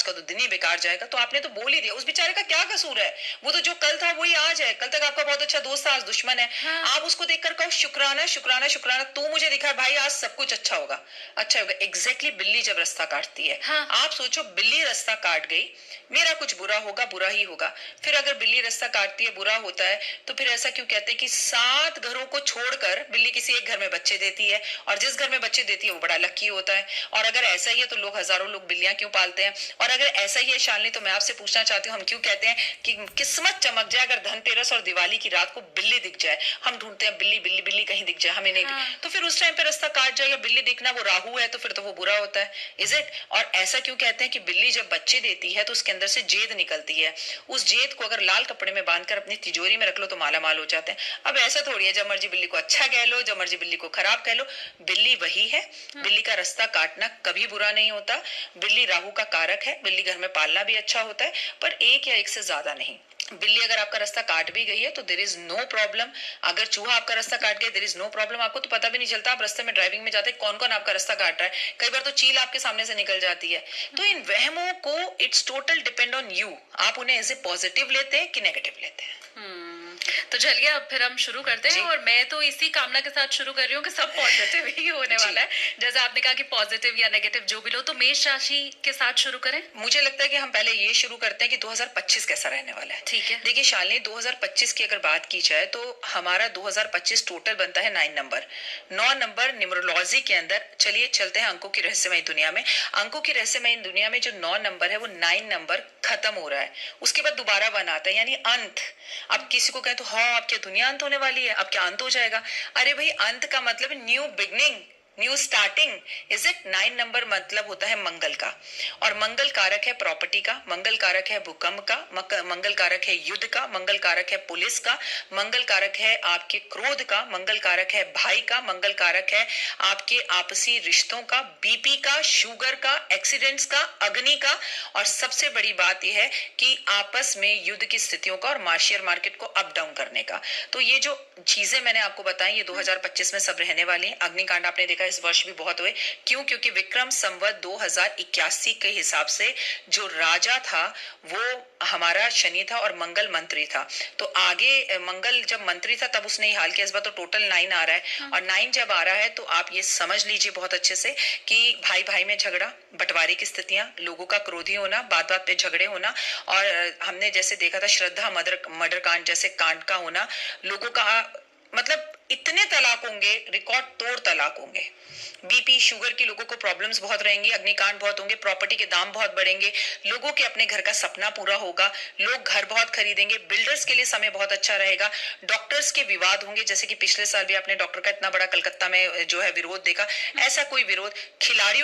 का तो दिन ही बेकार जाएगा। तो आपने तो बोल ही दिया, उस बेचारे का क्या कसूर है? वो तो जो कल था वही आज है, कल तक आपका बहुत अच्छा दोस्त था, आज दुश्मन है। हाँ। आप उसको देखकर कहो शुक्राना शुक्राना शुक्राना, तू मुझे दिखा है भाई, आज सब कुछ अच्छा होगा, अच्छा होगा। एग्जैक्टली बिल्ली जब रास्ता काटती है, हाँ। आप सोचो बिल्ली रास्ता काट गई, मेरा कुछ बुरा होगा, बुरा ही होगा। फिर अगर बिल्ली रास्ता काटती है, बुरा होता है, तो फिर ऐसा क्यों कहते हैं कि 7 घरों को छोड़कर बिल्ली किसी एक घर में बच्चे देती है, और जिस घर में बच्चे देती है वो बड़ा लकी होता है। और अगर ऐसा ही है तो लोग, हजारों लोग बिल्लियां क्यों पालते हैं? और अगर ऐसा ही है शालिनी, तो मैं आपसे पूछना चाहती हूँ, हम क्यों कहते हैं कि किस्मत चमक जाए अगर धनतेरस और दिवाली की रात को बिल्ली दिख जाए? हम ढूंढते हैं बिल्ली बिल्ली बिल्ली, कहीं दिख जाए, हमें नहीं हाँ। तो फिर उस टाइम पे रास्ता काट जाए या बिल्ली दिखना वो राहु है, तो फिर तो वो बुरा होता है। Is it? और ऐसा क्यों कहते हैं कि बिल्ली जब बच्चे देती है तो उसके अंदर से जेद निकलती है, उस जेद को अगर लाल कपड़े में बांधकर अपनी तिजोरी में रख लो तो माला माल हो जाते हैं। अब ऐसा थोड़ी है जब मर्जी बिल्ली को अच्छा कह लो, जब मर्जी बिल्ली को खराब कह लो, बिल्ली वही है। बिल्ली का रास्ता काटना कभी बुरा नहीं होता। बिल्ली राहु का कारक है, बिल्ली घर में पालना भी अच्छा होता है, पर एक या एक से ज्यादा नहीं। बिल्ली अगर आपका रास्ता काट भी गई है तो देर इज नो प्रॉब्लम। अगर चूहा आपका रास्ता काट गया, देर इज नो प्रॉब्लम। आपको तो पता भी नहीं चलता, आप रास्ते में ड्राइविंग में जाते कौन कौन आपका रास्ता काट रहा है। कई बार तो चील आपके सामने से निकल जाती है। तो इन वहमों को, it's total depend on you, आप उन्हें एज ए पॉजिटिव लेते हैं कि नेगेटिव लेते हैं। तो चलिए अब फिर हम शुरू करते हैं, और मैं तो इसी कामना के साथ शुरू कर रही हूँ कि सब पॉजिटिव ही होने वाला है। जैसे आपने कहा कि पॉजिटिव या नेगेटिव जो भी लो, तो मेष राशि के साथ शुरू करें। मुझे लगता है कि हम पहले ये शुरू करते हैं कि 2025 कैसा रहने वाला है। ठीक है। देखिए शालिनी, 2025 की अगर बात की जाए तो हमारा 2025 टोटल बनता है 9 नंबर। 9 नंबर न्यूमरोलॉजी के अंदर, चलिए चलते हैं अंकों की रहस्यमय दुनिया में। अंकों की रहस्यमय दुनिया में जो 9 नंबर है वो 9 नंबर खत्म हो रहा है, उसके बाद दोबारा 1 आता है, यानी अंत। अब किसी को कहे तो हाँ अब क्या दुनिया अंत होने वाली है, अब क्या अंत हो जाएगा? अरे भाई, अंत का मतलब new beginning, new starting. Is it? 9 number मतलब होता है मंगल का, और मंगल कारक है प्रॉपर्टी का, मंगल कारक है भूकंप का, मंगल कारक है युद्ध का, मंगल कारक है पुलिस का, मंगल कारक है आपके क्रोध का, मंगल कारक है भाई का, मंगल कारक है आपके आपसी रिश्तों का, बीपी का, शुगर का, एक्सीडेंट्स का, अग्नि का, और सबसे बड़ी बात यह है कि आपस में युद्ध की स्थितियों का, और शेयर मार्केट को अप डाउन करने का। तो ये जो चीजें मैंने आपको बताई ये 2025 में सब रहने वाली हैं। अग्निकांड आपने देखा इस वर्ष भी बहुत हुए, क्यों? क्योंकि विक्रम संवत 2081 के हिसाब से जो राजा था वो हमारा शनि था और मंगल मंत्री था। तो आगे मंगल जब मंत्री था तब उसने ये हाल किया। इस बार तो टोटल 9 आ रहा है, और 9 जब आ रहा है तो आप ये समझ लीजिए बहुत अच्छे से कि भाई भाई में झगड़ा, बंटवारे की स्थितियां, लोगों का क्रोधी होना, बात बात पे झगड़े होना, और हमने जैसे देखा था श्रद्धा मर्डर कांड जैसे कांड का होना, लोगों का मतलब इतने तलाक होंगे, रिकॉर्ड तोड़ तलाक होंगे। बीपी शुगर की लोगों को प्रॉब्लम्स बहुत रहेंगी, अग्निकांड बहुत होंगे, प्रॉपर्टी के दाम बहुत बढ़ेंगे, लोगों के अपने घर का सपना पूरा होगा, लोग घर बहुत खरीदेंगे, बिल्डर्स के लिए समय बहुत अच्छा रहेगा, डॉक्टर्स के विवाद होंगे, जैसे कि पिछले साल भी आपने डॉक्टर का इतना बड़ा कलकत्ता में जो है विरोध देखा, ऐसा कोई विरोध, खिलाड़ियों